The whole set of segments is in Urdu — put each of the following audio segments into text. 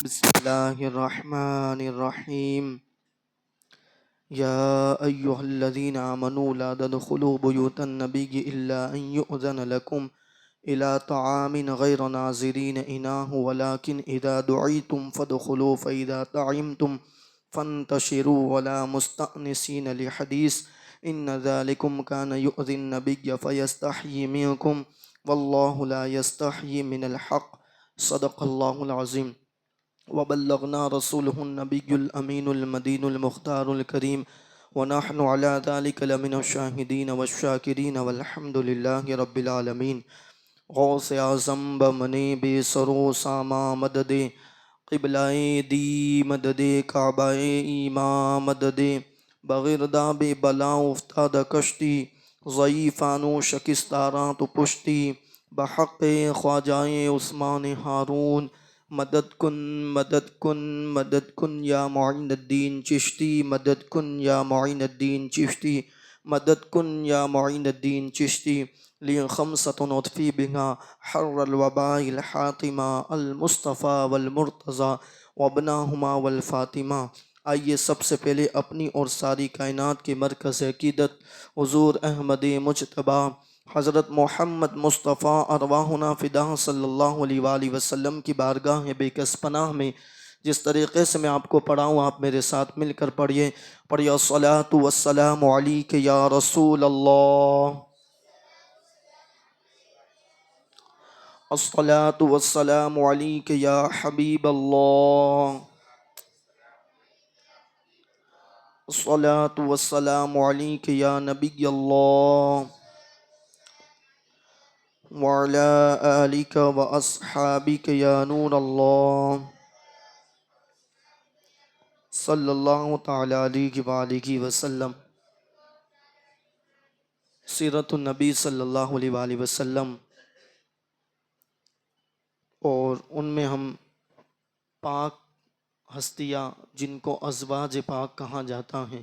بسم الله الرحمن الرحيم. يا أيها الذين آمنوا لا تدخلوا بيوت النبي إلا أن يؤذن لكم إلى طعام غير ناظرين إناه ولكن إذا دعيتم فادخلوا فإذا طعمتم فانتشروا ولا مستأنسين لحديث إن ذلكم كان يؤذي النبي فيستحيي منكم والله لا يستحيي من الحق. صدق الله العظيم. وبلغنا رسوله النبي الأمين المدين المختار الكريم ونحن على ذلك لمن الشاهدين والشاكرين والحمد لله رب العالمين. غوث اعظم بمنے بے سرو ساما مدد قبلہ دی مدد کعبہ ایمان مدد بغردہ بے بلا افتاد کشتی ضعیفانو شکستاراں تو پشتی بحق خواجہ عثمان ہارون مدد کن مدد کن مدد کن یا معین الدین چشتی مدد کن یا معین الدین چشتی مدد کن یا معین الدین چشتی لی خمسۃ نطفی بها حر الوباء الحاطمہ المصطفیٰ والمرتضیٰ وابناہما والفاطمہ. آئیے سب سے پہلے اپنی اور ساری کائنات کے مرکز عقیدت حضور احمد مجتبیٰ حضرت محمد مصطفیٰ ارواحنا فدا صلی اللہ علیہ وآلہ وسلم کی بارگاہ بے کس پناہ میں جس طریقے سے میں آپ کو پڑھاؤں آپ میرے ساتھ مل کر پڑھیے. الصلاۃ والسلام علیک یا رسول اللہ، الصلاۃ والسلام علیک یا حبیب اللہ، الصلاۃ والسلام علیک یا نبی اللہ وعلى آلك وأصحابك يا نور اللہ صلی اللہ تعالی علیہ وآلہ وسلم. سیرت النبی صلی اللہ علیہ وآلہ وسلم، اور ان میں ہم پاک ہستیاں جن کو ازواج پاک کہا جاتا ہے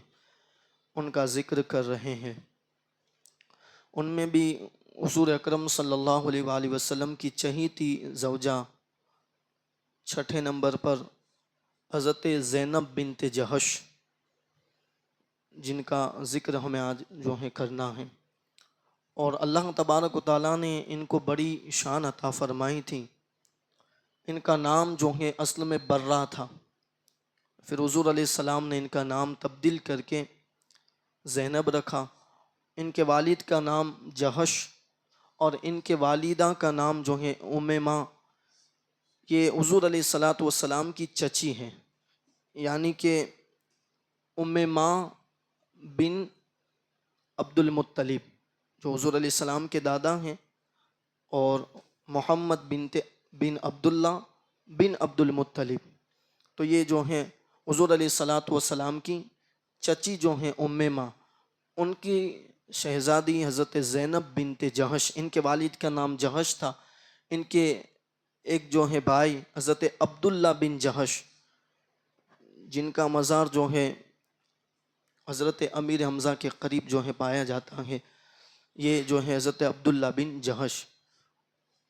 ان کا ذکر کر رہے ہیں. ان میں بھی حضور اکرم صلی اللہ علیہ وآلہ وسلم کی چہیتی زوجہ چھٹے نمبر پر حضرت زینب بنت جہش جن کا ذکر ہمیں آج کرنا ہے. اور اللہ تبارک و تعالیٰ نے ان کو بڑی شان عطا فرمائی تھی. ان کا نام اصل میں برہ تھا، پھر حضور علیہ السلام نے ان کا نام تبدیل کر کے زینب رکھا. ان کے والد کا نام جہش اور ان کے والدہ کا نام امیمہ. یہ حضور علیہ السلام کی چچی ہیں، یعنی کہ امیمہ بن عبد المطلب جو حضور علیہ السلام کے دادا ہیں، اور محمد بن عبداللہ بن عبد المطلب. تو یہ ہیں حضور علیہ السلام کی چچی امیمہ، ان کی شہزادی حضرت زینب بنت جہش. ان کے والد کا نام جہش تھا. ان کے ایک بھائی حضرت عبداللہ بن جہش جن کا مزار حضرت امیر حمزہ کے قریب پایا جاتا ہے. یہ حضرت عبداللہ بن جہش.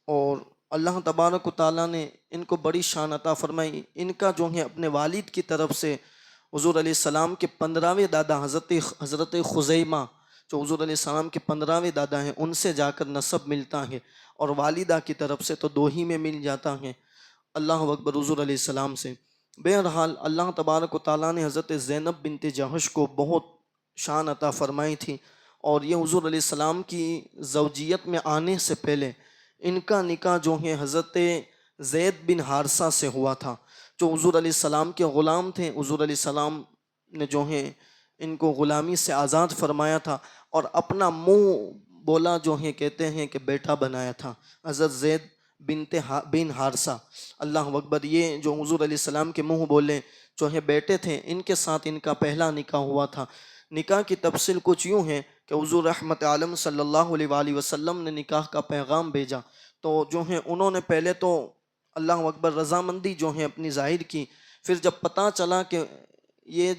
اور اللہ تبارک و تعالیٰ نے ان کو بڑی شان عطا فرمائی. ان کا اپنے والد کی طرف سے حضور علیہ السلام کے 15ویں دادا حضرت خزیمہ جو حضور علیہ السلام کے 15ویں دادا ہیں ان سے جا کر نسب ملتا ہے، اور والدہ کی طرف سے تو 2 ہی میں مل جاتا ہے. اللہ اکبر. حضور علیہ السلام سے بہرحال اللہ تبارک و تعالیٰ نے حضرت زینب بنت جہش کو بہت شان عطا فرمائی تھی. اور یہ حضور علیہ السلام کی زوجیت میں آنے سے پہلے ان کا نکاح حضرت زید بن حارثہ سے ہوا تھا جو حضور علیہ السلام کے غلام تھے. حضور علیہ السلام نے ان کو غلامی سے آزاد فرمایا تھا اور اپنا منہ بولا کہتے ہیں کہ بیٹا بنایا تھا حضرت زید بن حارثہ. اللہ اکبر. یہ حضور علیہ السلام کے منہ بولے بیٹے تھے، ان کے ساتھ ان کا پہلا نکاح ہوا تھا. نکاح کی تفصیل کچھ یوں ہے کہ حضور رحمت عالم صلی اللہ علیہ وآلہ وسلم نے نکاح کا پیغام بھیجا. تو انہوں نے پہلے تو اللہ اکبر رضامندی اپنی ظاہر کی. پھر جب پتہ چلا کہ یہ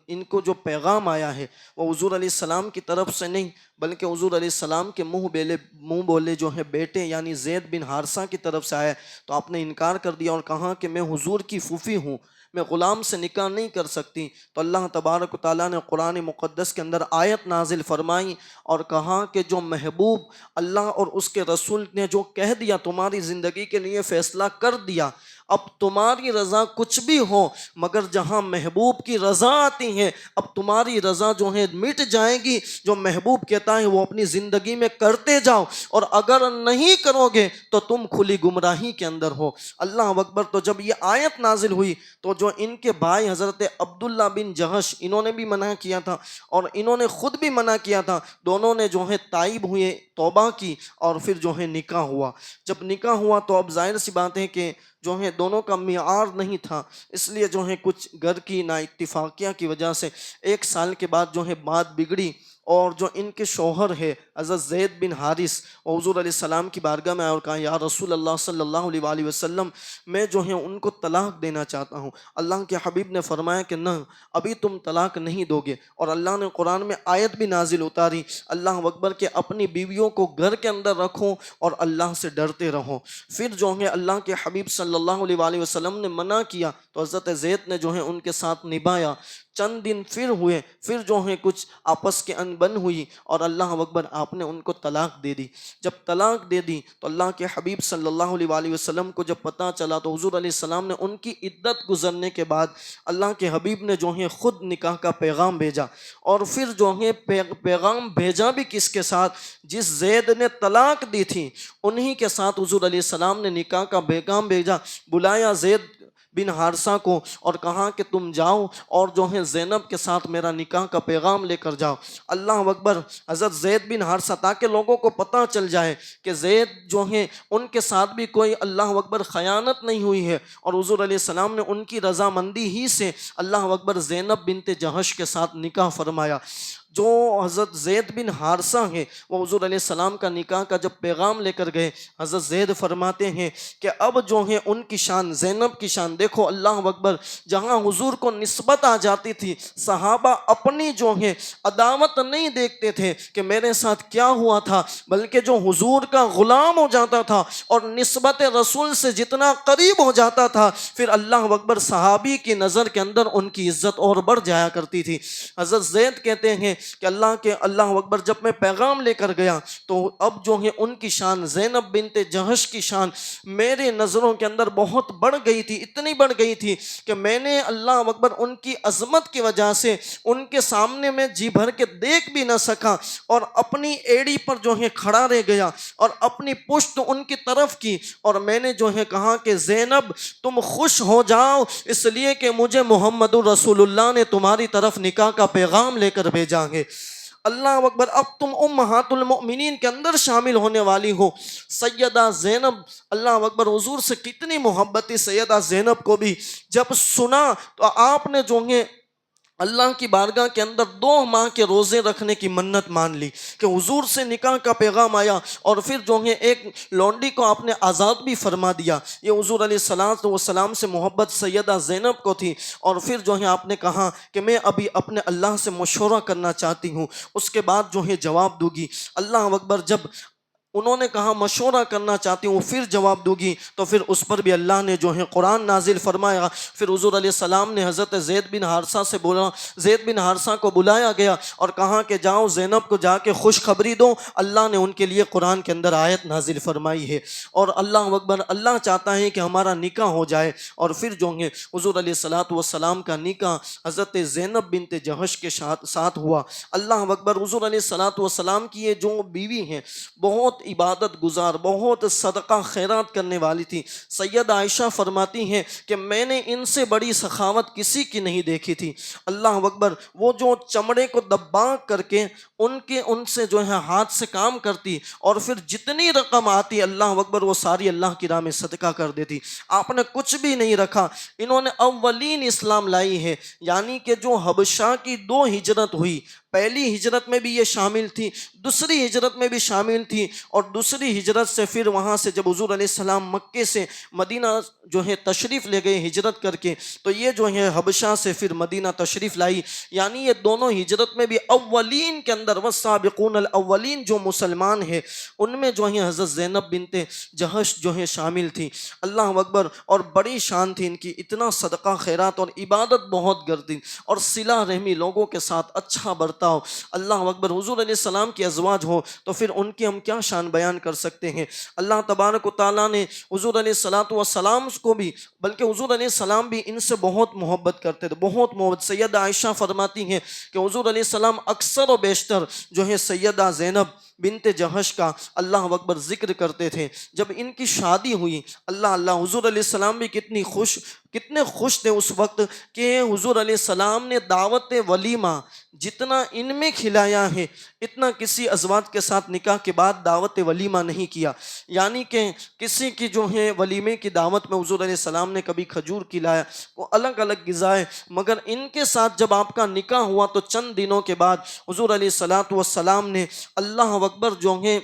ان کو جو پیغام آیا ہے وہ حضور علیہ السلام کی طرف سے نہیں بلکہ حضور علیہ السلام کے منہ بولے جو ہیں بیٹے یعنی زید بن حارثہ کی طرف سے آئے تو آپ نے انکار کر دیا اور کہا کہ میں حضور کی پھوپھی ہوں، میں غلام سے نکاح نہیں کر سکتی۔ تو اللہ تبارک و تعالیٰ نے قرآن مقدس کے اندر آیت نازل فرمائی اور کہا کہ جو محبوب اللہ اور اس کے رسول نے جو کہہ دیا، تمہاری زندگی کے لیے فیصلہ کر دیا، اب تمہاری رضا کچھ بھی ہو، مگر جہاں محبوب کی رضا آتی ہے اب تمہاری رضا جو ہے مٹ جائے گی۔ جو محبوب کہتا ہے وہ اپنی زندگی میں کرتے جاؤ، اور اگر نہیں کرو گے تو تم کھلی گمراہی کے اندر ہو۔ اللہ اکبر۔ تو جب یہ آیت نازل ہوئی تو جو ان کے بھائی حضرت عبداللہ بن جہش، انہوں نے بھی منع کیا تھا اور انہوں نے خود بھی منع کیا تھا، دونوں نے جو ہے تائب ہوئے، توبہ کی، اور پھر جو ہے نکاح ہوا۔ جب نکاح ہوا تو اب ظاہر سی بات ہے کہ جو ہے دونوں کا معیار نہیں تھا، اس لیے جو ہے کچھ گھر کی نا اتفاقیہ کی وجہ سے 1 سال کے بعد جو ہے بات بگڑی، اور جو ان کے شوہر ہے حضرت زید بن حارث، وہ حضور علیہ السلام کی بارگاہ میں آئے اور کہا یا رسول اللہ صلی اللہ علیہ وآلہ وسلم، میں جو ہے ان کو طلاق دینا چاہتا ہوں۔ اللہ کے حبیب نے فرمایا کہ نہ، ابھی تم طلاق نہیں دو گے، اور اللہ نے قرآن میں آیت بھی نازل اتاری، اللہ اکبر، کہ اپنی بیویوں کو گھر کے اندر رکھو اور اللہ سے ڈرتے رہو۔ پھر جو ہے اللہ کے حبیب صلی اللہ علیہ وآلہ وسلم نے منع کیا تو حضرت زید نے جو ہے ان کے ساتھ نبھایا۔ چند دن پھر ہوئے، پھر جو ہے کچھ آپس کے انبن ہوئی اور اللہ اکبر آپ نے ان کو طلاق دے دی۔ جب طلاق دے دی تو اللہ کے حبیب صلی اللہ علیہ وآلہ وسلم کو جب پتہ چلا تو حضور علیہ السلام نے ان کی عدت گزرنے کے بعد اللہ کے حبیب نے جو ہے خود نکاح کا پیغام بھیجا، اور پھر جو ہے پیغام بھیجا بھی کس کے ساتھ؟ جس زید نے طلاق دی تھی انہی کے ساتھ حضور علیہ السلام نے نکاح کا پیغام بھیجا، بلایا زید بن حارثہ کو اور کہا کہ تم جاؤ اور جو ہے زینب کے ساتھ میرا نکاح کا پیغام لے کر جاؤ۔ اللہ اکبر۔ حضرت زید بن حارثہ، تاکہ لوگوں کو پتہ چل جائے کہ زید جو ہیں ان کے ساتھ بھی کوئی اللہ اکبر خیانت نہیں ہوئی ہے، اور حضور علیہ السلام نے ان کی رضامندی ہی سے اللہ اکبر زینب بنت جہش کے ساتھ نکاح فرمایا۔ جو حضرت زید بن حارثہ ہیں وہ حضور علیہ السلام کا نکاح کا جب پیغام لے کر گئے، حضرت زید فرماتے ہیں کہ اب جو ہے ان کی شان، زینب کی شان دیکھو، اللہ اکبر، جہاں حضور کو نسبت آ جاتی تھی صحابہ اپنی جو ہے عداوت نہیں دیکھتے تھے کہ میرے ساتھ کیا ہوا تھا، بلکہ جو حضور کا غلام ہو جاتا تھا اور نسبت رسول سے جتنا قریب ہو جاتا تھا پھر اللہ اکبر صحابی کی نظر کے اندر ان کی عزت اور بڑھ جایا کرتی تھی۔ حضرت زید کہتے ہیں کہ اللہ اکبر، جب میں پیغام لے کر گیا تو اب جو ہے ان کی شان، زینب بنت جہش کی شان میرے نظروں کے اندر بہت بڑھ گئی تھی، اتنی بڑھ گئی تھی کہ میں نے اللہ اکبر ان کی عظمت کی وجہ سے ان کے سامنے میں جی بھر کے دیکھ بھی نہ سکا، اور اپنی ایڑی پر جو ہے کھڑا رہ گیا اور اپنی پشت ان کی طرف کی، اور میں نے جو ہے کہا کہ زینب تم خوش ہو جاؤ، اس لیے کہ مجھے محمد رسول اللہ نے تمہاری طرف نکاح کا پیغام لے کر بھیجا ہے۔ اللہ اکبر، اب تم امہات المؤمنین کے اندر شامل ہونے والی ہو۔ سیدہ زینب، اللہ اکبر، حضور سے کتنی محبت تھی سیدہ زینب کو بھی، جب سنا تو آپ نے جو ہے اللہ کی بارگاہ کے اندر 2 ماہ کے روزے رکھنے کی منت مان لی کہ حضور سے نکاح کا پیغام آیا، اور پھر جو ہے ایک لونڈی کو آپ نے آزاد بھی فرما دیا۔ یہ حضور علیہ السلام سے محبت سیدہ زینب کو تھی، اور پھر جو ہے آپ نے کہا کہ میں ابھی اپنے اللہ سے مشورہ کرنا چاہتی ہوں، اس کے بعد جو ہے جواب دوں گی۔ اللہ اکبر، جب انہوں نے کہا مشورہ کرنا چاہتی ہوں پھر جواب دوں گی، تو پھر اس پر بھی اللہ نے جو ہے قرآن نازل فرمایا۔ پھر حضور علیہ السلام نے حضرت زید بن حارثہ سے بولا، زید بن حارثہ کو بلایا گیا اور کہا کہ جاؤ زینب کو جا کے خوشخبری دو، اللہ نے ان کے لیے قرآن کے اندر آیت نازل فرمائی ہے، اور اللہ اکبر، اللہ چاہتا ہے کہ ہمارا نکاح ہو جائے۔ اور پھر جو ہے حضور علیہ السلام کا نکاح حضرت زینب بنت جہش کے ساتھ ہوا۔ اللہ اکبر، حضور علیہ السلام کی یہ جو بیوی ہیں بہت عبادت گزار، بہت صدقہ خیرات کرنے والی تھی۔ سید عائشہ فرماتی ہیں کہ میں نے ان سے بڑی سخاوت کسی کی نہیں دیکھی تھی۔ اللہ اکبر، وہ جو چمڑے کو دبا کر کے ان سے جو ہے ہاتھ سے کام کرتی، اور پھر جتنی رقم آتی اللہ اکبر وہ ساری اللہ کی راہ میں صدقہ کر دیتی۔ آپ نے کچھ بھی نہیں رکھا۔ انہوں نے اولین اسلام لائی ہے، یعنی کہ جو حبشہ کی 2 ہجرت ہوئی، پہلی ہجرت میں بھی یہ شامل تھی، دوسری ہجرت میں بھی شامل تھی، اور دوسری ہجرت سے پھر وہاں سے جب حضور علیہ السلام مکے سے مدینہ جو ہے تشریف لے گئے ہجرت کر کے، تو یہ جو ہے حبشہ سے پھر مدینہ تشریف لائی، یعنی یہ دونوں ہجرت میں بھی اولین کے اندر والسابقون الاولین جو مسلمان ہیں ان میں جو ہے حضرت زینب بنت جہش جو ہے شامل تھی۔ اللہ اکبر، اور بڑی شان تھی ان کی، اتنا صدقہ خیرات اور عبادت بہت کرتی، اور صلہ رحمی، لوگوں کے ساتھ اچھا برتاؤ۔ اللہ اکبر، حضور علیہ السلام کی ازواج ہو تو پھر ان کی ہم کیا شان بیان کر سکتے ہیں۔ اللہ تبارک و تعالیٰ نے حضور علیہ السلام کو بھی، بلکہ حضور علیہ السلام بھی ان سے بہت محبت کرتے تھے، بہت محبت۔ سیدہ عائشہ فرماتی ہیں کہ حضور علیہ السلام اکثر و بیشتر جو ہے سیدہ زینب بنت جہش کا اللہ اکبر ذکر کرتے تھے۔ جب ان کی شادی ہوئی، اللہ حضور علیہ السلام بھی کتنے خوش تھے اس وقت کہ حضور علیہ السلام نے دعوت ولیمہ جتنا ان میں کھلایا ہے اتنا کسی ازواج کے ساتھ نکاح کے بعد دعوت ولیمہ نہیں کیا، یعنی کہ کسی کی جو ہے ولیمے کی دعوت میں حضور علیہ السلام نے کبھی کھجور کھلایا، وہ الگ الگ غذائیں، مگر ان کے ساتھ جب آپ کا نکاح ہوا تو چند دنوں کے بعد حضور علیہ السلام نے اللہ اکبر جو ہے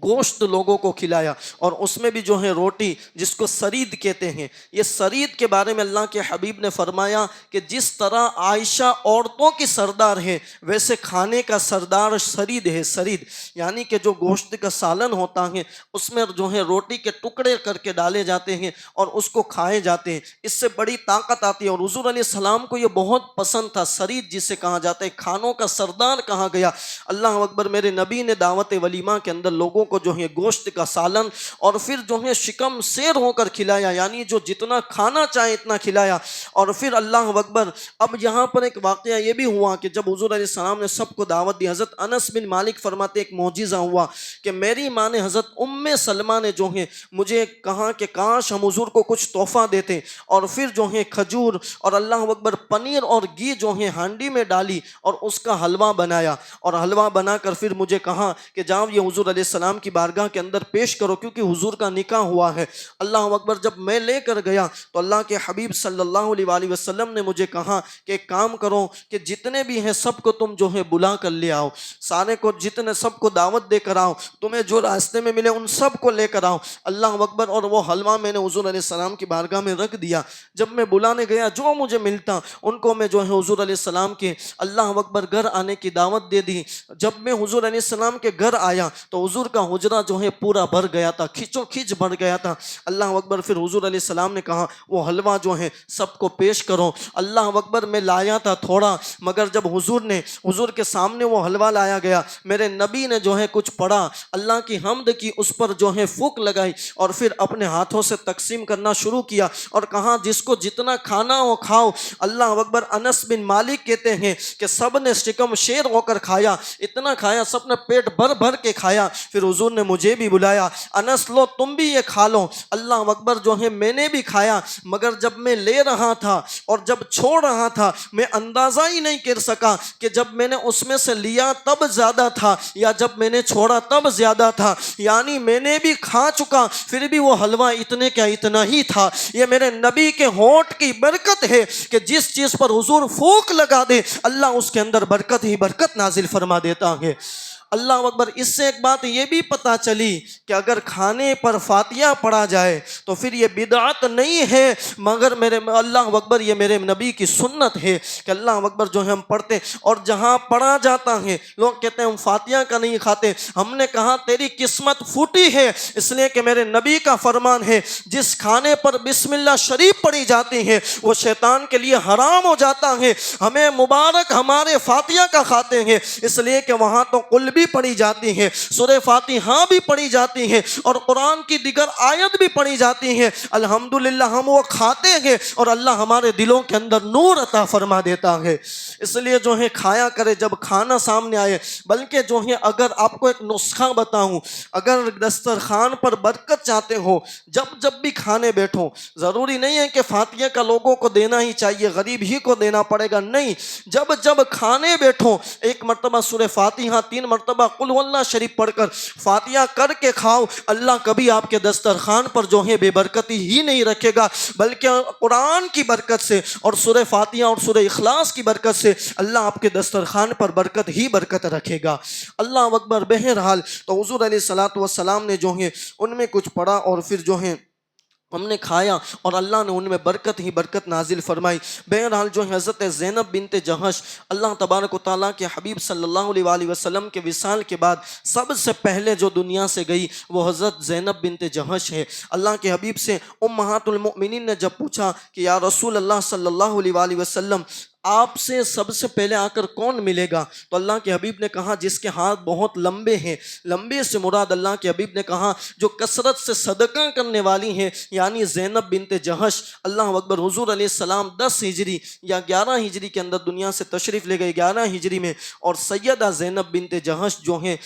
گوشت لوگوں کو کھلایا، اور اس میں بھی جو ہے روٹی، جس کو سرید کہتے ہیں۔ یہ سرید کے بارے میں اللہ کے حبیب نے فرمایا کہ جس طرح عائشہ عورتوں کی سردار ہے ویسے کھانے کا سردار سرید ہے، سرید یعنی کہ جو گوشت کا سالن ہوتا ہے اس میں جو ہے روٹی کے ٹکڑے کر کے ڈالے جاتے ہیں اور اس کو کھائے جاتے ہیں، اس سے بڑی طاقت آتی ہے، اور حضور علیہ السلام کو یہ بہت پسند تھا، سرید جسے کہا جاتا ہے، کھانوں کا سردار کہا گیا۔ اللہ اکبر، میرے نبی نے دعوت ولیمہ کے اندر لوگوں کو جو ہے گوشت کا سالن اور پھر جو ہے شکم سیر ہو کر کھلایا، یعنی جو جتنا کھانا چاہے اتنا کھلایا۔ اور پھر اللہ اکبر، اب یہاں پر ایک واقعہ یہ بھی ہوا کہ جب حضور علیہ السلام نے سب کو دعوت دی، حضرت انس بن مالک فرماتے ایک معجزہ ہوا کہ میری ماں نے، حضرت سلمہ نے جو ہے مجھے کہا کہ کاش ہم حضور کو کچھ تحفہ دیتے، اور پھر جو ہے کھجور اور اللہ اکبر پنیر اور گھی جو ہے ہانڈی میں ڈالی اور اس کا حلوہ بنایا، اور حلوہ بنا کر پھر مجھے کہا کہ جاؤ یہ حضور علیہ السلام کی بارگاہ کے اندر پیش کرو کیونکہ حضور کا نکاح ہوا ہے۔ اللہ اکبر، جب میں لے کر گیا تو اللہ کے حبیب صلی اللہ علیہ وآلہ وسلم نے مجھے کہا کہ ایک کام کرو کہ جتنے بھی ہیں سب کو تم جو ہے بلا کر لے آؤ، سارے کو، جتنے سب کو دعوت دے کر آؤ، تمہیں جو راستے میں ملے ان سب کو لے کر آؤ۔ اللہ اکبر، اور وہ حلوہ میں نے حضور علیہ السلام کی بارگاہ میں رکھ دیا۔ جب میں بلانے گیا جو مجھے ملتا ان کو میں جو ہے حضور علیہ السلام کے اللہ اکبر گھر آنے کی دعوت دے دی۔ جب میں حضور علیہ السلام کے گھر آیا تو حضور کا حجرہ جو ہے پورا بھر گیا تھا، کھچو کھچ بھر گیا تھا۔ اللہ اکبر، پھر حضور علیہ السلام نے کہا وہ حلوہ جو ہے سب کو پیش کرو۔ اللہ اکبر، میں لایا تھا تھوڑا، مگر جب حضور کے سامنے وہ حلوہ لایا گیا، میرے نبی نے جو ہے کچھ پڑھا، اللہ کی حمد کی، اس پر جو ہے پھونک لگائی اور پھر اپنے ہاتھوں سے تقسیم کرنا شروع کیا اور کہا جس کو جتنا کھانا ہو کھاؤ۔ اللہ اکبر، انس بن مالک کہتے ہیں کہ سب نے شکم شیر ہو کر کھایا، اتنا کھایا، سب نے پیٹ بھر بھر کے کھایا۔ پھر حضور نے مجھے بھی بلایا، انس لو تم بھی یہ کھا لو۔ اللہ اکبر، جو ہے میں نے بھی کھایا، مگر جب میں لے رہا تھا اور جب چھوڑ رہا تھا میں اندازہ ہی نہیں کر سکا کہ جب میں نے اس میں سے لیا تب زیادہ تھا یا جب میں نے چھوڑا تب زیادہ تھا، یعنی میں نے بھی کھا چکا پھر بھی وہ حلوہ اتنے کا اتنا ہی تھا۔ یہ میرے نبی کے ہونٹ کی برکت ہے کہ جس چیز پر حضور پھونک لگا دے اللہ اس کے اندر برکت ہی برکت نازل فرما دیتا ہے۔ اللہ اکبر، اس سے ایک بات یہ بھی پتہ چلی کہ اگر کھانے پر فاتحہ پڑھا جائے تو پھر یہ بدعت نہیں ہے، مگر میرے اللہ اکبر یہ میرے نبی کی سنت ہے کہ اللہ اکبر جو ہے ہم پڑھتے، اور جہاں پڑھا جاتا ہے لوگ کہتے ہیں ہم فاتحہ کا نہیں کھاتے، ہم نے کہا تیری قسمت پھوٹی ہے، اس لیے کہ میرے نبی کا فرمان ہے جس کھانے پر بسم اللہ شریف پڑھی جاتی ہے وہ شیطان کے لیے حرام ہو جاتا ہے۔ ہمیں مبارک ہمارے فاتحہ کا کھاتے ہیں، اس لیے کہ وہاں تو قل بھی پڑھی جاتی ہے، سورہ فاتحہ بھی پڑھی جاتی ہے اور قرآن کی دیگر آیت بھی پڑھی جاتی ہے۔ الحمدللہ ہم وہ کھاتے ہیں اور اللہ ہمارے دلوں کے اندر نور عطا فرما دیتا ہے۔ اس لیے جو ہے کھایا کرے جب کھانا سامنے آئے، بلکہ جو ہے اگر آپ کو ایک نسخہ بتاؤں، اگر دسترخوان پر برکت چاہتے ہو، جب بھی کھانے بیٹھو، ضروری نہیں ہے کہ فاتحہ کا لوگوں کو دینا ہی چاہیے، غریب ہی کو دینا پڑے گا، نہیں، جب کھانے بیٹھو ایک مرتبہ سورہ فاتحہ، 3 مرتبہ مرتبہ قل هو اللہ شریف پڑھ کر فاتحہ کر کے کھاؤ، اللہ کبھی آپ کے دسترخوان پر جو ہے بے برکتی ہی نہیں رکھے گا، بلکہ قرآن کی برکت سے اور سورہ فاتحہ اور سورہ اخلاص کی برکت سے اللہ آپ کے دسترخوان پر برکت ہی برکت رکھے گا۔ اللہ اکبر۔ بہرحال تو حضور علیہ الصلوۃ والسلام نے جو ہے ان میں کچھ پڑھا اور پھر جو ہے ہم نے کھایا اور اللہ نے ان میں برکت ہی برکت نازل فرمائی۔ بہرحال جو ہے حضرت زینب بنت جہش، اللہ تبارک و تعالیٰ کے حبیب صلی اللہ علیہ وآلہ وسلم کے وصال کے بعد سب سے پہلے جو دنیا سے گئی وہ حضرت زینب بنت جہش ہے۔ اللہ کے حبیب سے امہات المؤمنین نے جب پوچھا کہ یا رسول اللہ صلی اللہ علیہ وآلہ وسلم آپ سے سب سے پہلے آ کر کون ملے گا؟ تو اللہ کے حبیب نے کہا جس کے ہاتھ بہت لمبے ہیں، لمبے سے مراد اللہ کے حبیب نے کہا جو کثرت سے صدقہ کرنے والی ہیں، یعنی زینب بنت جہش۔ اللہ اکبر۔ حضور علیہ السلام 10 ہجری یا 11 ہجری کے اندر دنیا سے تشریف لے گئے، 11 ہجری میں، اور سیدہ زینب بنت جہش جو ہیں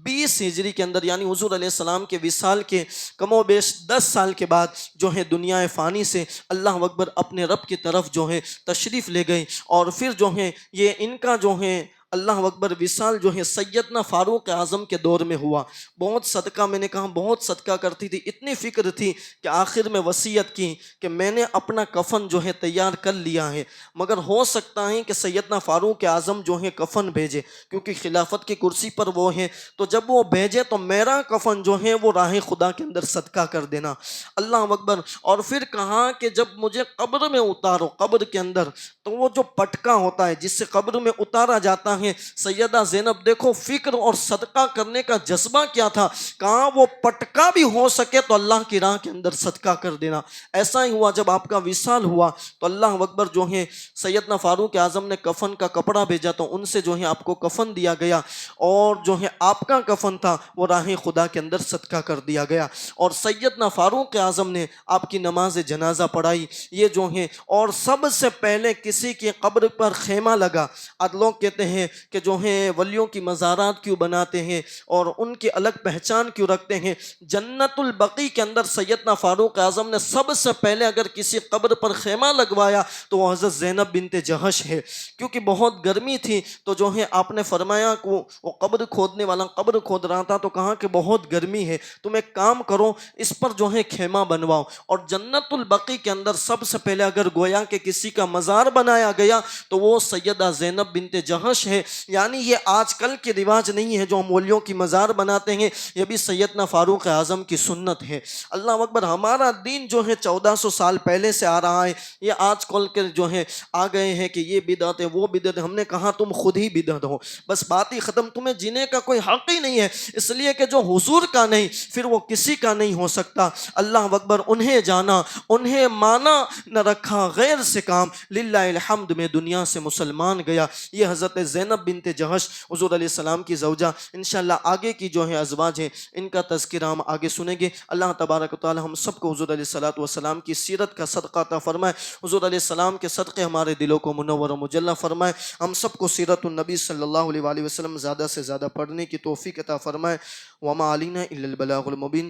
20 ہجری کے اندر، یعنی حضور علیہ السلام کے وصال کے کم و بیش 10 سال کے بعد جو ہے دنیا فانی سے اللہ اکبر اپنے رب کی طرف جو ہے تشریف لے گئے۔ اور پھر جو ہیں یہ ان کا جو ہے اللہ اکبر وصال جو ہے سیدنا فاروق اعظم کے دور میں ہوا۔ بہت صدقہ، میں نے کہا بہت صدقہ کرتی تھی، اتنی فکر تھی کہ آخر میں وصیت کی کہ میں نے اپنا کفن جو ہے تیار کر لیا ہے، مگر ہو سکتا ہے کہ سیدنا فاروق اعظم جو ہے کفن بھیجے، کیونکہ خلافت کی کرسی پر وہ ہیں، تو جب وہ بھیجے تو میرا کفن جو ہے وہ راہ خدا کے اندر صدقہ کر دینا۔ اللہ اکبر۔ اور پھر کہا کہ جب مجھے قبر میں اتارو، قبر کے اندر تو وہ جو پٹکا ہوتا ہے جس سے قبر میں اتارا جاتا ہے، سیدہ زینب دیکھو فکر اور صدقہ کرنے کا جذبہ کیا تھا، کہاں وہ پٹکا بھی ہو سکے تو اللہ کی راہ کے اندر صدقہ کر دینا۔ ایسا ہی ہوا جب آپ کا وصال ہوا تو اللہ اکبر جو ہے سیدنا فاروق اعظم نے کفن کا کپڑا بھیجا تو ان سے جو ہے آپ کو کفن دیا گیا، اور جو ہے آپ کا کفن تھا وہ راہ خدا کے اندر صدقہ کر دیا گیا، اور سیدنا فاروق اعظم نے آپ کی نماز جنازہ پڑھائی۔ یہ جو ہیں، اور سب سے پہلے کسی کی قبر پر خیمہ لگا۔ آج لوگ کہتے ہیں کہ جو ہیں ولیوں کی مزارات کیوں بناتے ہیں اور ان کی الگ پہچان کیوں رکھتے ہیں، جنت البقیع کے اندر سیدنا فاروق اعظم نے سب سے پہلے اگر کسی قبر پر خیمہ لگوایا تو وہ حضرت زینب بنت جہش ہے، کیونکہ بہت گرمی تھی تو جو ہے آپ نے فرمایا کہ وہ قبر کھودنے والا قبر کھود رہا تھا تو کہا کہ بہت گرمی ہے، تم ایک کام کرو اس پر جو ہے خیمہ بنواؤ، اور جنت البقیع کے اندر سب سے پہلے اگر گویا کہ کسی کا مزار بنایا گیا تو وہ سیدہ زینب بنت جہش ہے۔ یعنی یہ آج کل کے رواج نہیں ہے جو ہم ولیوں کی مزار بناتے ہیں، یہ بھی سیدنا فاروق اعظم کی سنت ہے۔ اللہ اکبر۔ ہمارا دین جو ہے 1400 سال پہلے سے آ رہا ہے، یہ آج کل کے جو ہے آ گئے ہیں کہ یہ بدعت ہے وہ بدعت ہے۔ ہم نے کہا تم خود ہی بدعت ہو، بس بات ہی ختم، تمہیں جینے کا کوئی حق ہی نہیں ہے، اس لیے کہ جو حضور کا نہیں پھر وہ کسی کا نہیں ہو سکتا۔ اللہ اکبر۔ انہیں جانا، انہیں مانا، نہ رکھا غیر سے کام، للہ الحمد میں دنیا سے مسلمان گیا۔ یہ حضرت زینب بنت جہش حضور علیہ السلام کی زوجہ۔ انشاءاللہ آگے کی جو ہے ازواج ہیں ان کا تذکرہ ہم آگے سنیں گے۔ اللہ تبارک و تعالی ہم سب کو حضور علیہ الصلوۃ والسلام کی سیرت کا صدقہ عطا فرمائے، حضور علیہ السلام کے صدقے ہمارے دلوں کو منور و مجلہ فرمائے، ہم سب کو سیرت النبی صلی اللہ علیہ وآلہ وسلم زیادہ سے زیادہ پڑھنے کی توفیق عطا فرمائے۔ وما علینا الا البلاغ المبین۔